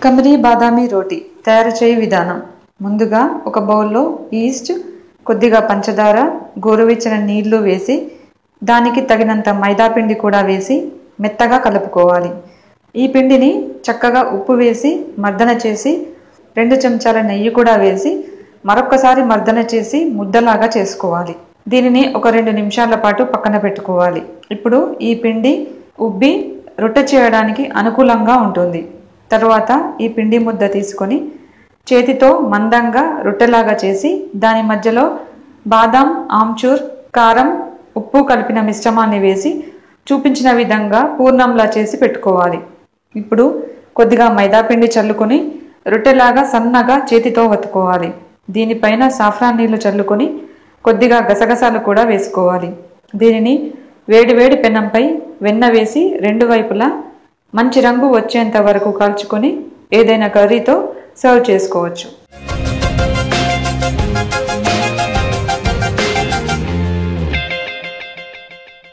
కమిరీ బాదామి రోటీ తయారు చేయ విధానం. ముందుగా ఒక బౌల్లో ఈస్ట్, కొద్దిగా పంచదార, గోరువెచ్చని నీళ్లు వేసి దానికి తగినంత మైదాపిండి కూడా వేసి మెత్తగా కలుపుకోవాలి. ఈ పిండిని చక్కగా ఉప్పు వేసి మర్దన చేసి 2 చెంచాల నెయ్యి కూడా వేసి మరొకసారి మర్దన చేసి ముద్దలాగా చేసుకోవాలి. దీనిని ఒక 2 నిమిషాల పాటు పక్కన పెట్టుకోవాలి. ఇప్పుడు ఈ పిండి ఉబ్బి రొట్టె చేయడానికి అనుకూలంగా ఉంటుంది. తరువాత ఈ పిండి ముద్ద తీసుకొని చేతితో మందంగా రొట్టెలాగా చేసి దాని మధ్యలో బాదాం, ఆమ్చూర్, కారం, ఉప్పు కలిపిన మిశ్రమాన్ని వేసి చూపించిన విధంగా పూర్ణంలా చేసి పెట్టుకోవాలి. ఇప్పుడు కొద్దిగా మైదాపిండి చల్లుకొని రొట్టెలాగా సన్నగా చేతితో వత్తుకోవాలి. దీనిపైన సాఫ్రాన్ నీళ్లు చల్లుకొని కొద్దిగా గసగసాలు కూడా వేసుకోవాలి. దీనిని వేడివేడి పెనంపై వెన్న వేసి 2 వైపులా మంచి రంగు వచ్చేంత వరకు కాల్చుకొని ఏదైనా కర్రీతో సర్వ్ చేసుకోవచ్చు.